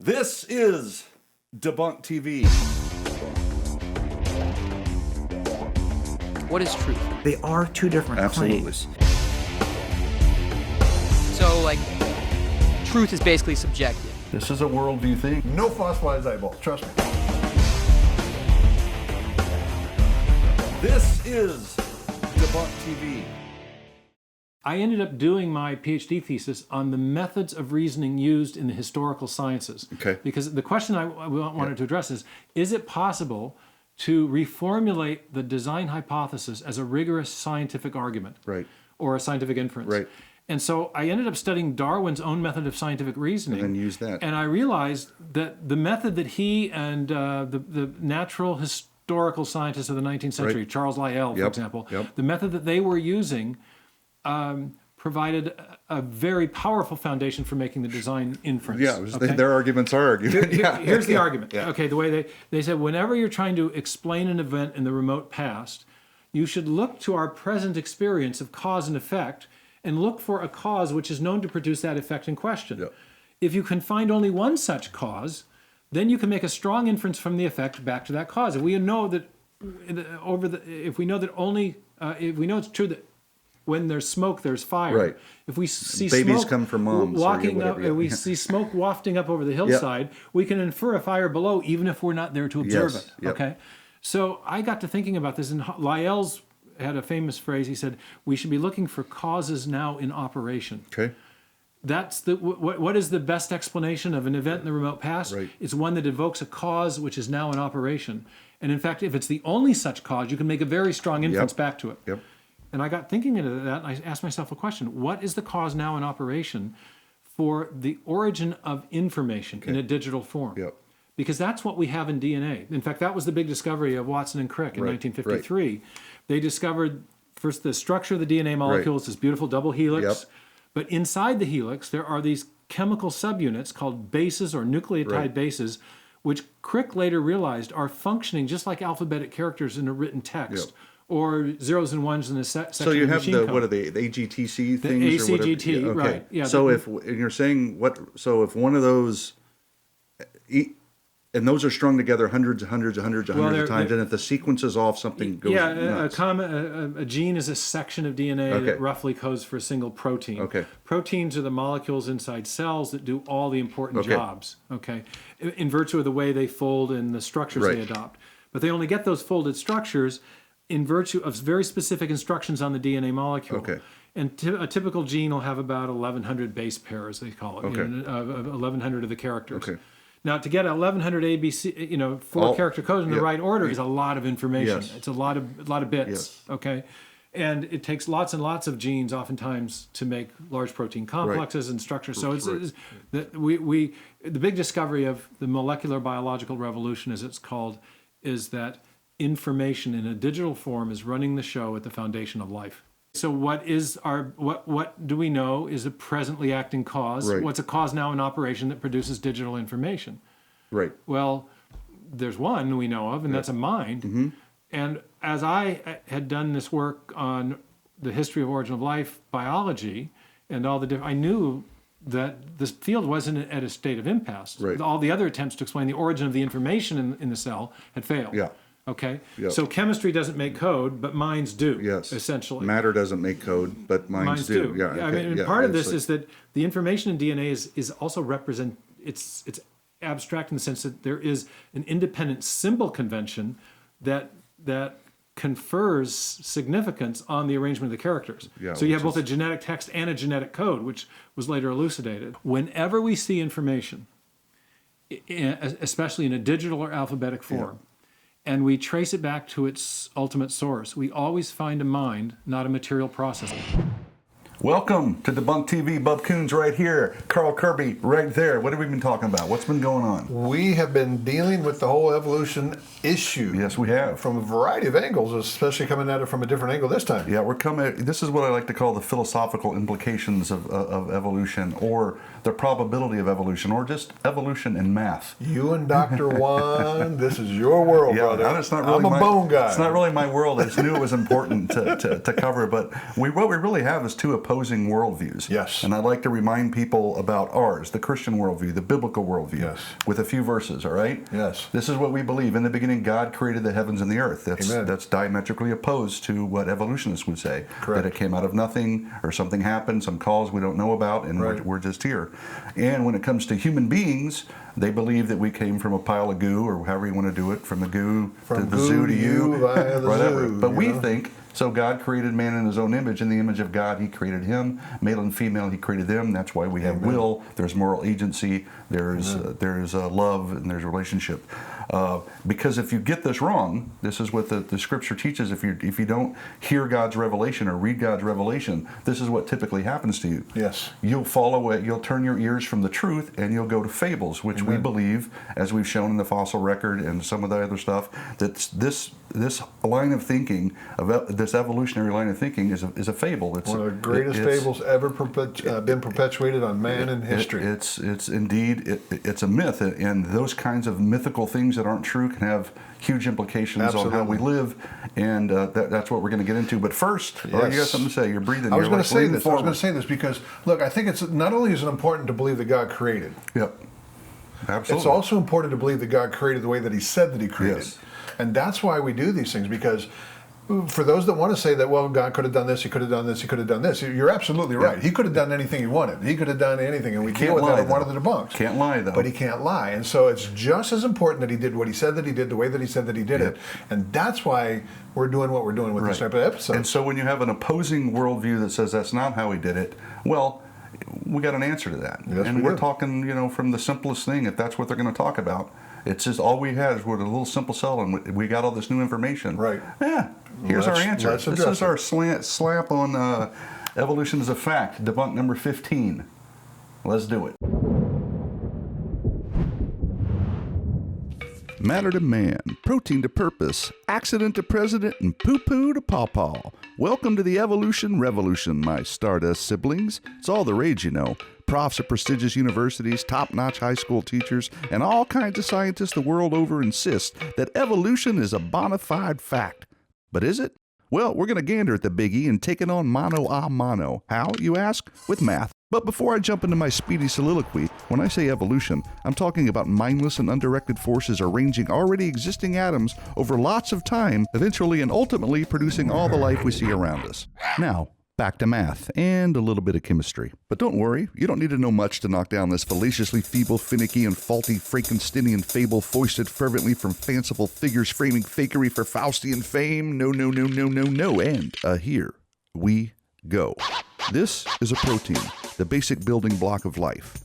This is DebunkedTV. What is truth? They are two different claims. So, like, truth is basically subjective. This is a worldview thing. No fossilized eyeball, trust me. This is DebunkedTV. I ended up doing my PhD thesis on the methods of reasoning used in the historical sciences. Okay. Because the question I wanted to address is it possible to reformulate the design hypothesis as a rigorous scientific argument? Right. Or a scientific inference? Right. And so I ended up studying Darwin's own method of scientific reasoning. And then use that. And I realized that the method that he and the natural historical scientists of the 19th century, Right. Charles Lyell, for example, Yep. the method that they were using provided a very powerful foundation for making the design inference. Yeah, their arguments are argument. Here's the argument. Yeah. Okay, the way they said, whenever you're trying to explain an event in the remote past, you should look to our present experience of cause and effect and look for a cause which is known to produce that effect in question. Yeah. If you can find only one such cause, then you can make a strong inference from the effect back to that cause. If we know that if we know it's true that when there's smoke, there's fire. Right. If we see Babies smoke come from moms, or walking whatever, up, yeah. we see smoke wafting up over the hillside, we can infer a fire below, even if we're not there to observe Yes, it. yep. Okay. So I got to thinking about this, and Lyell's had a famous phrase. He said, "We should be looking for causes now in operation." Okay. That's what is the best explanation of an event in the remote past? Right. It's one that evokes a cause which is now in operation. And in fact, if it's the only such cause, you can make a very strong inference back to it. Yep. And I got thinking into that, and I asked myself a question. What is the cause now in operation for the origin of information in a digital form? Yep. Because that's what we have in DNA. In fact, that was the big discovery of Watson and Crick in Right, 1953. They discovered first the structure of the DNA molecule. It's this beautiful double helix. Yep. But inside the helix, there are these chemical subunits called bases or nucleotide bases, which Crick later realized are functioning just like alphabetic characters in a written text. Yep. Or zeros and ones in a section So you of have machine the code. what are they? The AGTC The things or whatever? ACGT, Yeah, okay. right, yeah, So and you're saying what? So if one of those, and those are strung together hundreds of times, and if the sequence is off, something goes nuts. A gene is a section of DNA that roughly codes for a single protein. Okay. Proteins are the molecules inside cells that do all the important jobs. Okay. In virtue of the way they fold and the structures they adopt, but they only get those folded structures in virtue of very specific instructions on the DNA molecule. Okay. And a typical gene will have about 1,100 base pairs, they call it, Okay. 1,100 of the characters. Okay. Now, to get 1,100 ABC, four-character codes in the right order is a lot of information. Yes. It's a lot of bits. Yes. Okay, and it takes lots and lots of genes, oftentimes, to make large protein complexes and structures. So the big discovery of the molecular biological revolution, as it's called, is that information in a digital form is running the show at the foundation of life. So what do we know is a presently acting cause? Right. What's a cause now in operation that produces digital information? Right. Well, there's one we know of, and that's a mind. Mm-hmm. And as I had done this work on the history of origin of life, biology, and all the I knew that this field wasn't at a state of impasse. Right. All the other attempts to explain the origin of the information in the cell had failed. Yeah. Okay. Yep. So chemistry doesn't make code, but minds do. Yes. Essentially. Matter doesn't make code, but minds do. Yeah. I mean, part of this is that the information in DNA is also it's abstract in the sense that there is an independent symbol convention that confers significance on the arrangement of the characters. Yeah, so you have both a genetic text and a genetic code, which was later elucidated. Whenever we see information, especially in a digital or alphabetic form, and we trace it back to its ultimate source, we always find a mind, not a material process. Welcome to DebunkedTV. Bub Kuns right here. Carl Kerby right there. What have we been talking about? What's been going on? We have been dealing with the whole evolution issue. Yes, we have. From a variety of angles, especially coming at it from a different angle this time. Yeah, we're coming. This is what I like to call the philosophical implications of evolution, or the probability of evolution, or just evolution in math. You and Dr. Juan, this is your world, brother. It's not really I'm a bone guy. It's not really my world. I just knew it was important to cover. But what we really have is two opposing worldviews. Yes. And I'd like to remind people about ours, the Christian worldview, the biblical worldview, Yes. with a few verses, all right? Yes. This is what we believe. In the beginning, God created the heavens and the earth. Amen. That's diametrically opposed to what evolutionists would say. Correct. That it came out of nothing, or something happened, some cause we don't know about, and Right. we're just here. And when it comes to human beings, they believe that we came from a pile of goo, or however you want to do it, from the goo to the goo zoo to to you, you via the whatever. zoo, But you we know? think, so God created man in his own image. In the image of God, he created him. Male and female, he created them. That's why we have will. There's moral agency. There's love, and there's relationship. Because if you get this wrong, this is what the scripture teaches. If you don't hear God's revelation or read God's revelation, this is what typically happens to you. Yes. You'll fall away. You'll turn your ears from the truth, and you'll go to fables, which we believe, as we've shown in the fossil record and some of the other stuff, that this line of thinking, this evolutionary line of thinking, is a fable. It's One of the greatest fables ever been perpetuated on man in history. It's indeed it's a myth, and those kinds of mythical things that aren't true can have huge implications on how we live, and that's what we're going to get into. But first, you got something to say? You're breathing. I was going to say this. this. I was going to say this because, look, I think it's not only is it important to believe that God created. Yep. Absolutely. It's also important to believe that God created the way that He said that He created. Yes. And that's why we do these things, because for those that want to say that, well, God could have done this, He could have done this, He could have done this, you're absolutely right. Yeah. He could have done anything He wanted. He could have done anything, and we deal with that in one of the debunks. Can't lie, though. But He can't lie. And so it's just as important that He did what He said that He did, the way that He said that He did it. And that's why we're doing what we're doing with this type of episode. And so when you have an opposing worldview that says that's not how He did it, well, we got an answer to that. Yes, and we we're do. talking, from the simplest thing, if that's what they're going to talk about. It's just all we had is with a little simple cell, and we got all this new information. Right. Yeah. Here's our answer. let's This address is our slap on evolution is a fact, debunk number 15. Let's do it. Matter to man, protein to purpose, accident to president, and poo-poo to pawpaw. Welcome to the evolution revolution, my Stardust siblings. It's all the rage, Profs at prestigious universities, top-notch high school teachers, and all kinds of scientists the world over insist that evolution is a bona fide fact. But is it? Well, we're going to gander at the biggie and take it on mano a mano. How, you ask? With math. But before I jump into my speedy soliloquy, when I say evolution, I'm talking about mindless and undirected forces arranging already existing atoms over lots of time, eventually and ultimately producing all the life we see around us. Now, back to math and a little bit of chemistry. But don't worry, you don't need to know much to knock down this fallaciously feeble, finicky, and faulty Frankensteinian fable foisted fervently from fanciful figures framing fakery for Faustian fame. No, and here we go. This is a protein, the basic building block of life.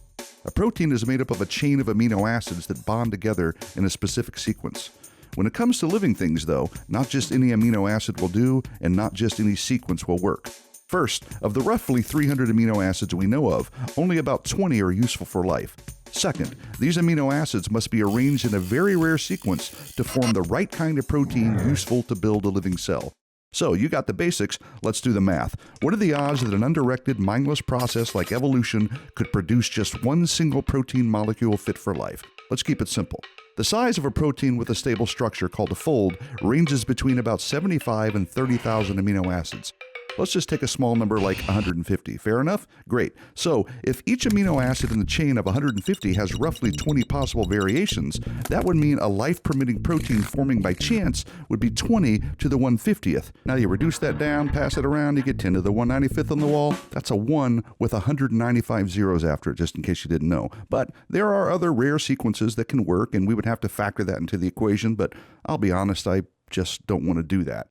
A protein is made up of a chain of amino acids that bond together in a specific sequence. When it comes to living things, though, not just any amino acid will do, and not just any sequence will work. First, of the roughly 300 amino acids we know of, only about 20 are useful for life. Second, these amino acids must be arranged in a very rare sequence to form the right kind of protein useful to build a living cell. So, you got the basics, let's do the math. What are the odds that an undirected, mindless process like evolution could produce just one single protein molecule fit for life? Let's keep it simple. The size of a protein with a stable structure called a fold ranges between about 75 and 30,000 amino acids. Let's just take a small number like 150. Fair enough? Great. So, if each amino acid in the chain of 150 has roughly 20 possible variations, that would mean a life-permitting protein forming by chance would be 20 to the 150th. Now you reduce that down, pass it around, you get 10 to the 195th on the wall. That's a 1 with 195 zeros after it, just in case you didn't know. But there are other rare sequences that can work, and we would have to factor that into the equation, but I'll be honest, I just don't want to do that.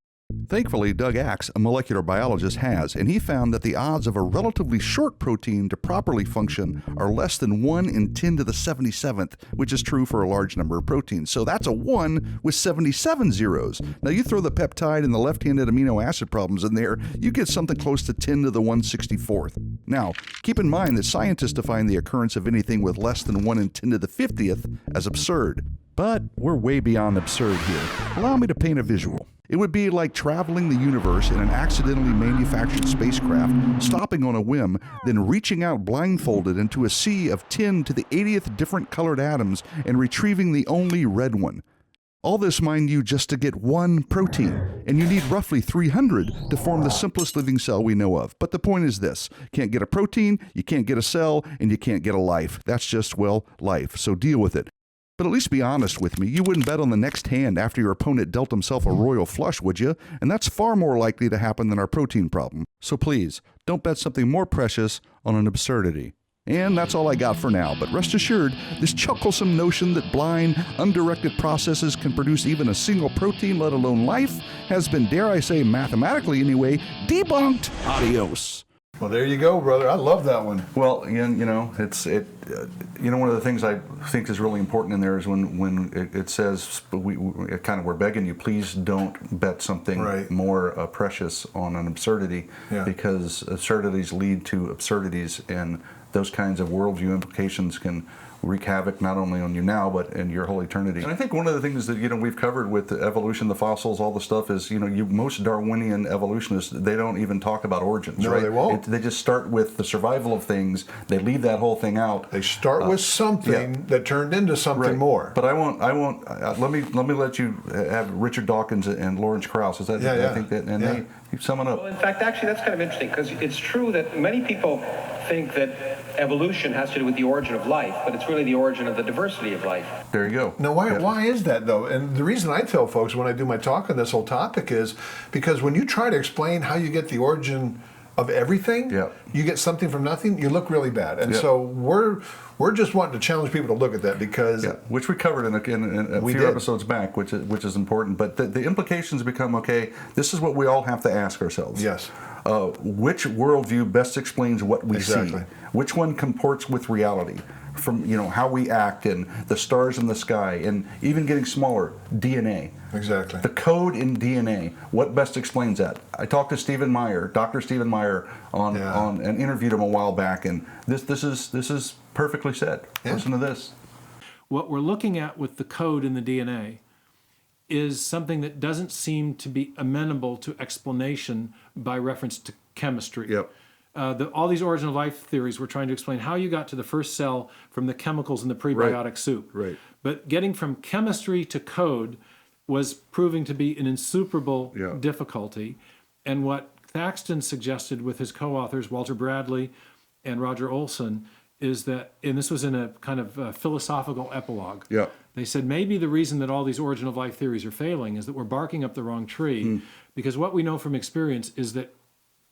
Thankfully, Doug Axe, a molecular biologist, has, and he found that the odds of a relatively short protein to properly function are less than 1 in 10 to the 77th, which is true for a large number of proteins. So that's a 1 with 77 zeros. Now you throw the peptide and the left-handed amino acid problems in there, you get something close to 10 to the 164th. Now, keep in mind that scientists define the occurrence of anything with less than 1 in 10 to the 50th as absurd. But we're way beyond absurd here. Allow me to paint a visual. It would be like traveling the universe in an accidentally manufactured spacecraft, stopping on a whim, then reaching out blindfolded into a sea of 10 to the 80th different colored atoms and retrieving the only red one. All this, mind you, just to get one protein, and you need roughly 300 to form the simplest living cell we know of. But the point is this: can't get a protein, you can't get a cell, and you can't get a life. That's just, well, life. So deal with it. But at least be honest with me. You wouldn't bet on the next hand after your opponent dealt himself a royal flush, would you? And that's far more likely to happen than our protein problem. So please, don't bet something more precious on an absurdity. And that's all I got for now, but rest assured, this chucklesome notion that blind, undirected processes can produce even a single protein, let alone life, has been, dare I say, mathematically anyway, debunked. Adios. Well, there you go, brother. I love that one. Well, you know, one of the things I think is really important in there is when it says we're begging you, please don't bet something more precious on an absurdity, because absurdities lead to absurdities, and those kinds of worldview implications can wreak havoc not only on you now, but in your whole eternity. And I think one of the things that, we've covered with the evolution, the fossils, all the stuff is, most Darwinian evolutionists, they don't even talk about origins, no, right? They won't. They just start with the survival of things. They leave that whole thing out. They start with something that turned into something more. But I won't, let me let you have Richard Dawkins and Lawrence Krauss. Is that, I think that, and they sum it up. Well, in fact, actually, that's kind of interesting, because it's true that many people think that evolution has to do with the origin of life, but it's really the origin of the diversity of life. There you go. Now, why is that, though? And the reason I tell folks when I do my talk on this whole topic is because when you try to explain how you get the origin of everything, you get something from nothing, you look really bad. And so we're just wanting to challenge people to look at that, because which we covered in a few episodes back, which is important. But the implications become, okay, this is what we all have to ask ourselves. Yes. Which worldview best explains what we see? Which one comports with reality? From how we act, and the stars in the sky, and even getting smaller, DNA. Exactly. The code in DNA. What best explains that? I talked to Stephen Meyer, Dr. Stephen Meyer, on and interviewed him a while back, and this is perfectly said. Listen to this. What we're looking at with the code in the DNA is something that doesn't seem to be amenable to explanation by reference to chemistry. Yep. All these origin of life theories were trying to explain how you got to the first cell from the chemicals in the prebiotic soup. Right. But getting from chemistry to code was proving to be an insuperable difficulty. And what Thaxton suggested with his co-authors, Walter Bradley and Roger Olson, is that, and this was in a kind of philosophical epilogue, they said maybe the reason that all these origin of life theories are failing is that we're barking up the wrong tree, because what we know from experience is that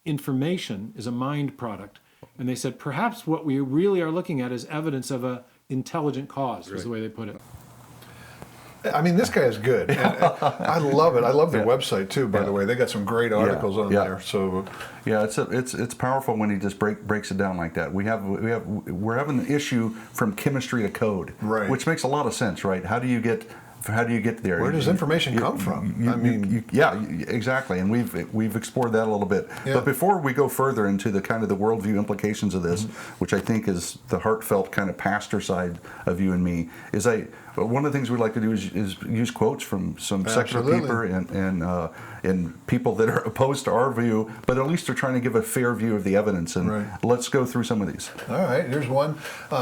information is a mind product. And they said perhaps what we really are looking at is evidence of a intelligent cause, is the way they put it. I mean, this guy is good. And I love it. I love their website too, by the way. They got some great articles on there. So it's powerful when he just breaks it down like that. We're having an issue from chemistry to code, which makes a lot of sense, right? How do you get there? Where does information come from? Exactly, and we've explored that a little bit. But before we go further into the kind of the worldview implications of this, which I think is the heartfelt kind of pastor side of you and me, is one of the things we like to do is use quotes from some secular people and people that are opposed to our view, but at least they're trying to give a fair view of the evidence. And let's go through some of these. All right, here's one.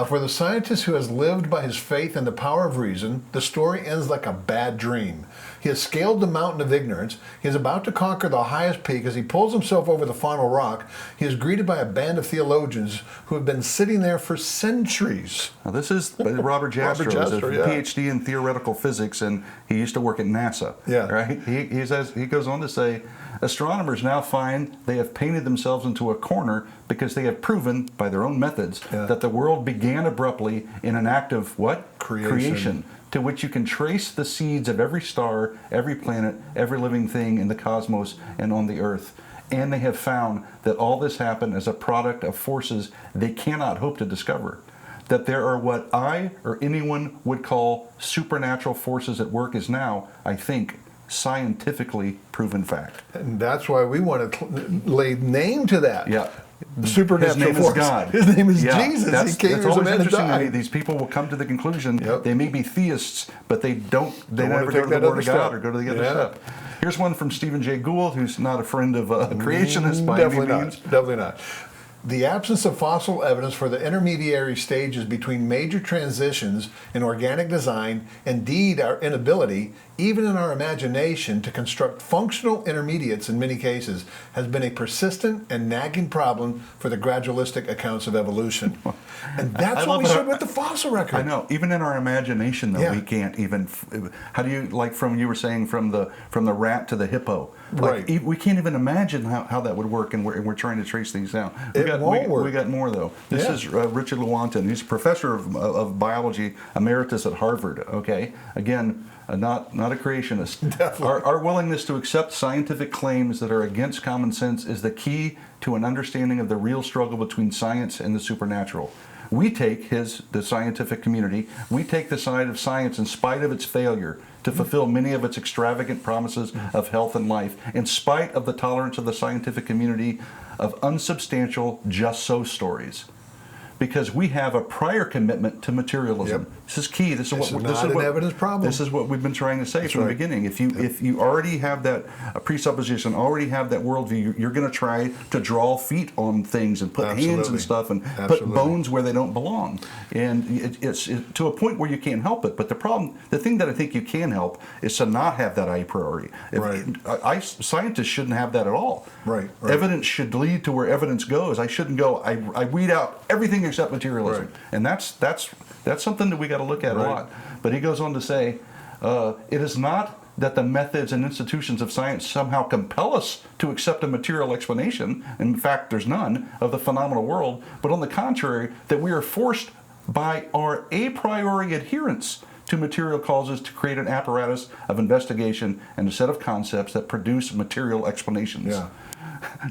For the scientist who has lived by his faith and the power of reason, the story ends like a bad dream. He has scaled the mountain of ignorance. He is about to conquer the highest peak. As he pulls himself over the final rock, he is greeted by a band of theologians who have been sitting there for centuries. Now, this is Robert Jastrow, a PhD in theoretical physics, and he used to work at NASA. Right? He goes on to say, astronomers now find they have painted themselves into a corner because they have proven by their own methods that the world began abruptly in an act of what? Creation. To which you can trace the seeds of every star, every planet, every living thing in the cosmos and on the earth. And they have found that all this happened as a product of forces they cannot hope to discover. That there are what I or anyone would call supernatural forces at work is now, I think, scientifically proven fact. And that's why we want to lay name to that. Supernatural His name force. is God. His name is Jesus. He came that's as a always man to interesting to die. me. These people will come to the conclusion they may be theists, but they never take go to that the Word other of God step. or go to the other step. Here's one from Stephen Jay Gould, who's not a friend of creationists by any means. Definitely not. The absence of fossil evidence for the intermediary stages between major transitions in organic design, indeed our inability, even in our imagination, to construct functional intermediates in many cases, has been a persistent and nagging problem for the gradualistic accounts of evolution. And that's what we showed with the fossil record. I know. Even in our imagination, though, we can't even. How do you, like, from you were saying, from the rat to the hippo? Like, Right. We can't even imagine how that would work, and we're trying to trace things down. It won't work. We got more, though. This is Richard Lewontin. He's a professor of biology emeritus at Harvard. Okay, again, not a creationist. Our willingness to accept scientific claims that are against common sense is the key to an understanding of the real struggle between science and the supernatural. We take the scientific community, we take the side of science in spite of its failure to fulfill many of its extravagant promises of health and life, in spite of the tolerance of the scientific community of unsubstantial just-so stories. Because we have a prior commitment to materialism. Yep. This is key. This is an evidence problem. This is what we've been trying to say from the beginning. If you already have that presupposition, already have that worldview, you're going to try to draw feet on things and put hands and stuff and put bones where they don't belong. And it's to a point where you can't help it. But the thing that I think you can help is to not have that a priori. Scientists shouldn't have that at all. Right. Evidence should lead to where evidence goes. I shouldn't go. I weed out everything except materialism, and that's something that we got to look at a lot. But he goes on to say, it is not that the methods and institutions of science somehow compel us to accept a material explanation, in fact there's none, of the phenomenal world, but on the contrary, that we are forced by our a priori adherence to material causes to create an apparatus of investigation and a set of concepts that produce material explanations.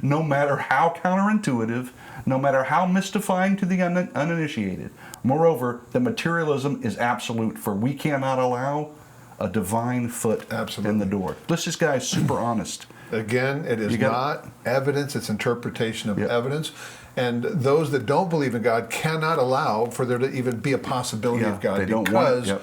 No matter how counterintuitive, no matter how mystifying to the uninitiated. Moreover, the materialism is absolute, for we cannot allow a divine foot in the door. This guy is super honest. Again, it is not evidence, it's interpretation of evidence. And those that don't believe in God cannot allow for there to even be a possibility of God because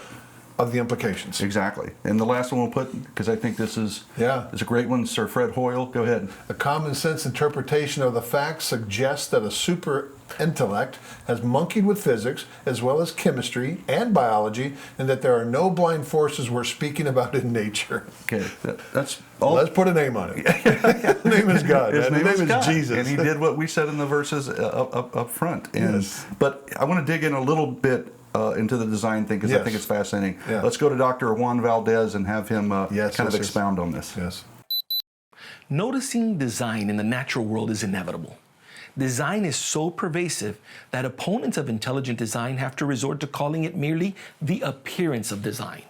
of the implications. Exactly. And the last one we'll put, because I think this is a great one, Sir Fred Hoyle. Go ahead. A common sense interpretation of the facts suggests that a super intellect has monkeyed with physics as well as chemistry and biology, and that there are no blind forces we're speaking about in nature. Okay, that's all. Let's put a name on it. His name is God. His name is Jesus. And he did what we said in the verses up front. And, but I want to dig in a little bit into the design thing, because I think it's fascinating. Let's go to Dr. Juan Valdez and have him kind of expound on this. Noticing design in the natural world is inevitable. Design is so pervasive that opponents of intelligent design have to resort to calling it merely the appearance of design.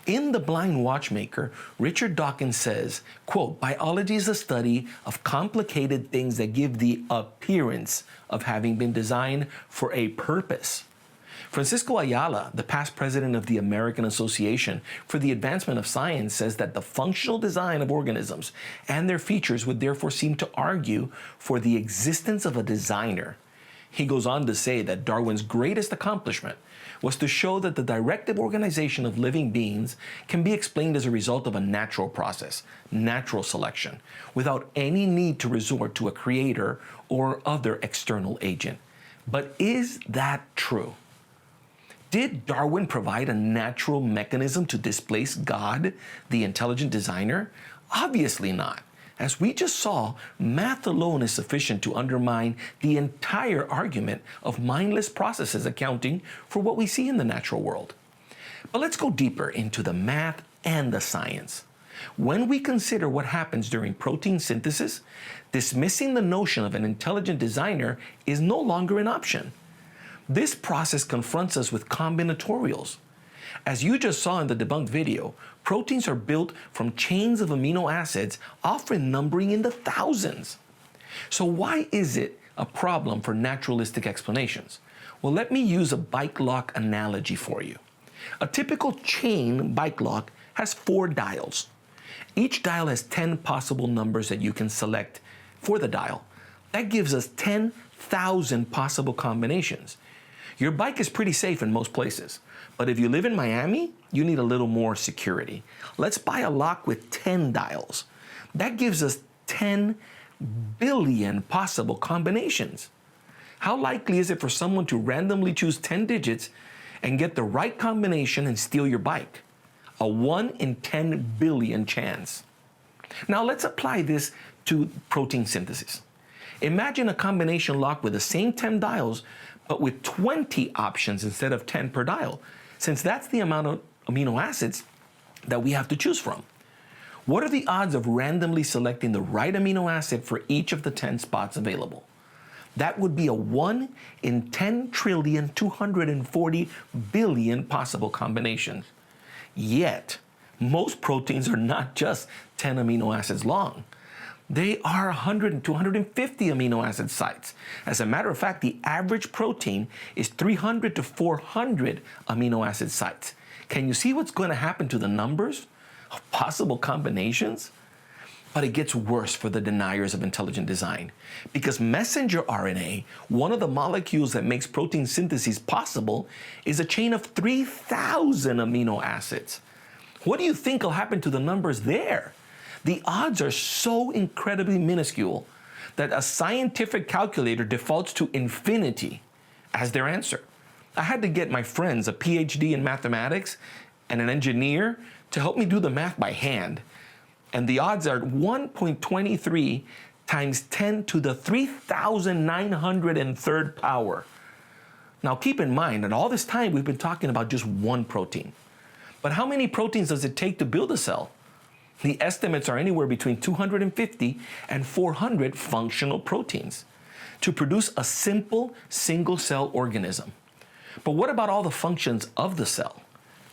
In The Blind Watchmaker, Richard Dawkins says, quote, "Biology is a study of complicated things that give the appearance of having been designed for a purpose." Francisco Ayala, the past president of the American Association for the Advancement of Science, says that the functional design of organisms and their features would therefore seem to argue for the existence of a designer. He goes on to say that Darwin's greatest accomplishment was to show that the directive organization of living beings can be explained as a result of a natural process, natural selection, without any need to resort to a creator or other external agent. But is that true? Did Darwin provide a natural mechanism to displace God, the intelligent designer? Obviously not. As we just saw, math alone is sufficient to undermine the entire argument of mindless processes accounting for what we see in the natural world. But let's go deeper into the math and the science. When we consider what happens during protein synthesis, dismissing the notion of an intelligent designer is no longer an option. This process confronts us with combinatorials. As you just saw in the debunked video, proteins are built from chains of amino acids, often numbering in the thousands. So why is it a problem for naturalistic explanations? Well, let me use a bike lock analogy for you. A typical chain bike lock has 4 dials. Each dial has 10 possible numbers that you can select for the dial. That gives us 10,000 possible combinations. Your bike is pretty safe in most places, but if you live in Miami, you need a little more security. Let's buy a lock with 10 dials. That gives us 10 billion possible combinations. How likely is it for someone to randomly choose 10 digits and get the right combination and steal your bike? A 1 in 10 billion chance. Now let's apply this to protein synthesis. Imagine a combination lock with the same 10 dials, but with 20 options instead of 10 per dial, since that's the amount of amino acids that we have to choose from. What are the odds of randomly selecting the right amino acid for each of the 10 spots available? That would be a 1 in 10 trillion 240 billion possible combinations. Yet, most proteins are not just 10 amino acids long. They are 100 and 250 amino acid sites. As a matter of fact, the average protein is 300 to 400 amino acid sites. Can you see what's going to happen to the numbers of possible combinations? But it gets worse for the deniers of intelligent design, because messenger RNA, one of the molecules that makes protein synthesis possible, is a chain of 3,000 amino acids. What do you think will happen to the numbers there? The odds are so incredibly minuscule that a scientific calculator defaults to infinity as their answer. I had to get my friends, a PhD in mathematics and an engineer, to help me do the math by hand. And the odds are 1.23 times 10 to the 3,903rd power. Now keep in mind that all this time we've been talking about just one protein. But how many proteins does it take to build a cell? The estimates are anywhere between 250 and 400 functional proteins to produce a simple single-cell organism. But what about all the functions of the cell?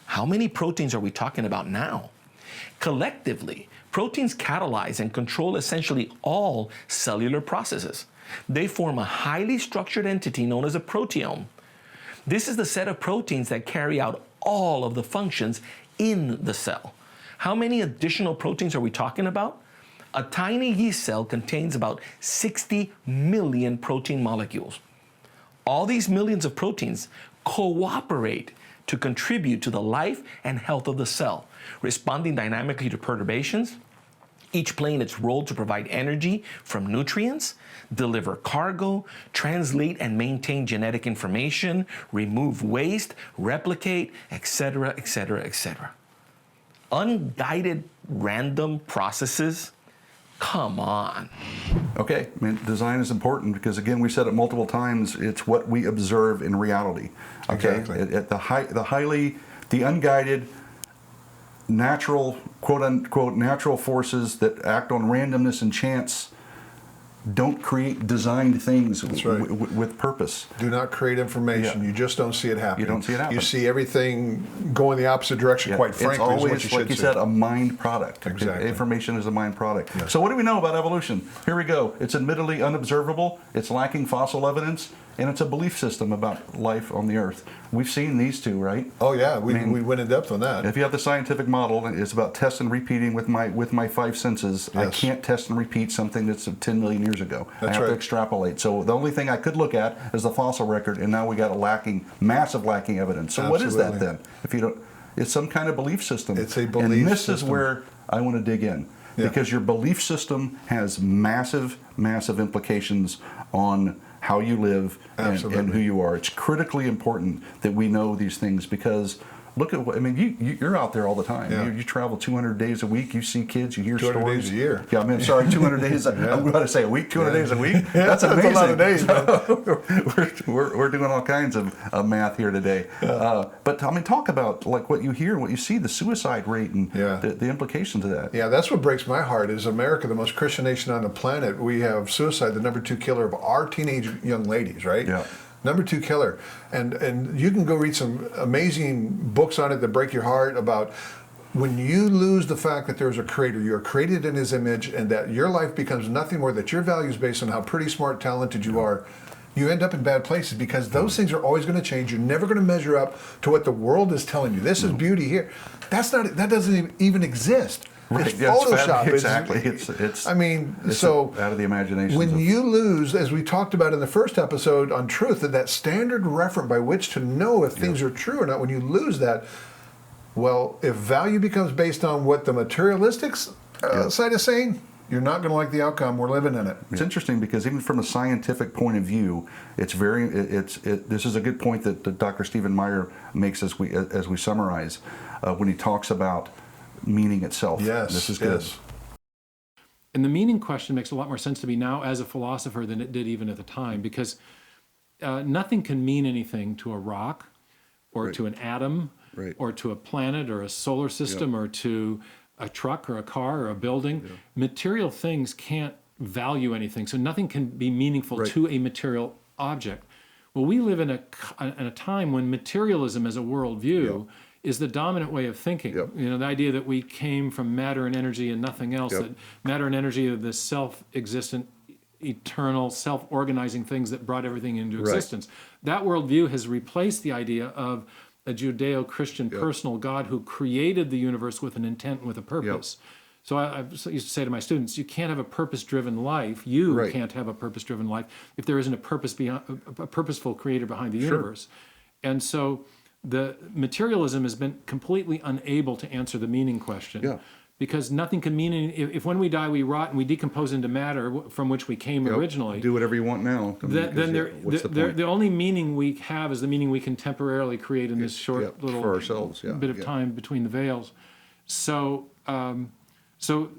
How many proteins are we talking about now? Collectively, proteins catalyze and control essentially all cellular processes. They form a highly structured entity known as a proteome. This is the set of proteins that carry out all of the functions in the cell. How many additional proteins are we talking about? A tiny yeast cell contains about 60 million protein molecules. All these millions of proteins cooperate to contribute to the life and health of the cell, responding dynamically to perturbations, each playing its role to provide energy from nutrients, deliver cargo, translate and maintain genetic information, remove waste, replicate, etc., etc., etc. Unguided random processes? Come on. Okay, I mean, design is important because, again, we said it multiple times, it's what we observe in reality. Okay? Exactly. The unguided, natural, quote unquote, natural forces that act on randomness and chance don't create designed things with purpose. Do not create information. Yeah. You just don't see it happen. You don't see it happen. You see everything going the opposite direction, quite frankly. It's always, is what you like you see. said, a mind product. Exactly. Information is a mind product. Yes. So what do we know about evolution? Here we go. It's admittedly unobservable, it's lacking fossil evidence, and it's a belief system about life on the Earth. We've seen these two, right? Oh yeah, we went in depth on that. If you have the scientific model, it's about test and repeating with my five senses. Yes. I can't test and repeat something that's 10 million years ago. That's I have to right. extrapolate. So the only thing I could look at is the fossil record, and now we got a massive lacking evidence. So what is that then? If you don't, it's some kind of belief system. It's a belief And this system. is where I want to dig in. Yeah. Because your belief system has massive, massive implications on how you live and who you are. It's critically important that we know these things because look at what, I mean, you're out there all the time. Yeah. You travel 200 days a week. You see kids. You hear 200 stories. days a year. Yeah, I mean, sorry, 200 days. I'm going to say a week, 200 days a week. Yeah, That's amazing. a lot of days, man. we're doing all kinds of math here today. But I mean, talk about like what you hear, what you see, the suicide rate and the implications of that. Yeah, that's what breaks my heart. Is America, the most Christian nation on the planet, we have suicide, the #2 killer of our teenage young ladies, right? Yeah. #2 killer. And you can go read some amazing books on it that break your heart about when you lose the fact that there's a creator, you are created in his image, and that your life becomes nothing more, that your value is based on how pretty, smart, talented you are, you end up in bad places because those things are always going to change. You're never going to measure up to what the world is telling you. This is beauty here. That doesn't even exist. Right. It's Yeah, Photoshop. Exactly. It's I mean, it's so out of the imagination. when you lose, as we talked about in the first episode on truth, that standard reference by which to know if things are true or not, when you lose that, well, if value becomes based on what the materialistic side is saying, You're not going to like the outcome. We're living in it. It's interesting because even from a scientific point of view, it's very. This is a good point that Dr. Stephen Meyer makes as we summarize when he talks about meaning itself. Yes, this is good. Yes. And the meaning question makes a lot more sense to me now as a philosopher than it did even at the time, because nothing can mean anything to a rock or Right. to an atom Right. or to a planet or a solar system or to a truck or a car or a building. Material things can't value anything, so nothing can be meaningful Right. to a material object. Well, we live in a time when materialism as a worldview is the dominant way of thinking. Yep. You know, the idea that we came from matter and energy and nothing else, Yep. that matter and energy are the self-existent, eternal, self-organizing things that brought everything into existence. That worldview has replaced the idea of a Judeo-Christian personal God who created the universe with an intent and with a purpose. So I used to say to my students, you can't have a purpose-driven life. You Right. can't have a purpose-driven life if there isn't a purposeful creator behind the universe. And so the materialism has been completely unable to answer the meaning question. Yeah. Because nothing can mean if when we die we rot and we decompose into matter from which we came originally. Do whatever you want now. I mean, Then what's the point? the only meaning we have is the meaning we can temporarily create in this short little for ourselves, bit of time between the veils. So so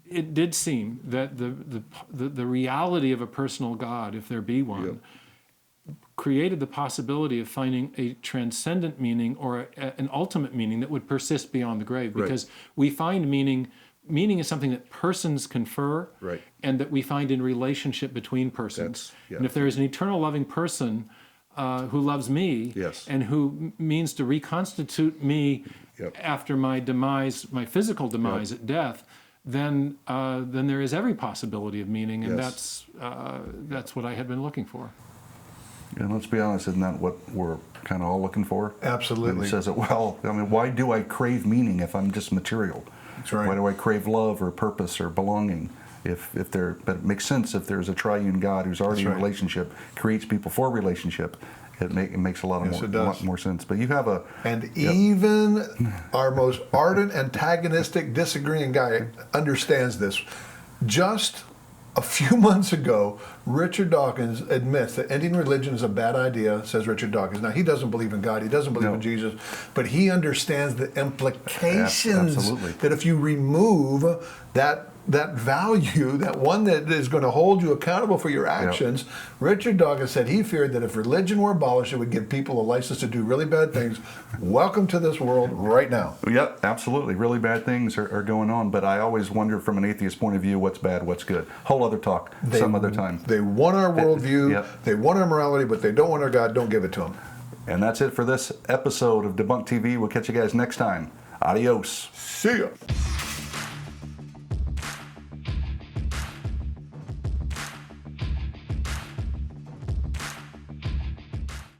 it did seem that the reality of a personal God, if there be one, created the possibility of finding a transcendent meaning or an ultimate meaning that would persist beyond the grave. Because we find meaning is something that persons confer and that we find in relationship between persons. And if there is an eternal loving person who loves me and who means to reconstitute me after my demise, my physical demise at death, then there is every possibility of meaning, and that's what I had been looking for. And let's be honest, isn't that what we're kind of all looking for? Absolutely. And he says it well. I mean, why do I crave meaning if I'm just material? That's right. Why do I crave love or purpose or belonging? But it makes sense if there's a triune God who's already in relationship, creates people for relationship. It makes a lot more sense. But you have even our most ardent, antagonistic, disagreeing guy understands this. Just a few months ago, Richard Dawkins admits that ending religion is a bad idea, says Richard Dawkins. Now, he doesn't believe in God, he doesn't believe in Jesus, but he understands the implications that if you remove that value, that one that is going to hold you accountable for your actions, Richard Dawkins said he feared that if religion were abolished, it would give people a license to do really bad things. Welcome to this world right now. Yep, absolutely. Really bad things are going on, but I always wonder from an atheist point of view, what's bad, what's good. Whole other talk, some other time. They want our worldview, they want our morality, but they don't want our God. Don't give it to them. And that's it for this episode of DebunkedTV. We'll catch you guys next time. Adios. See ya.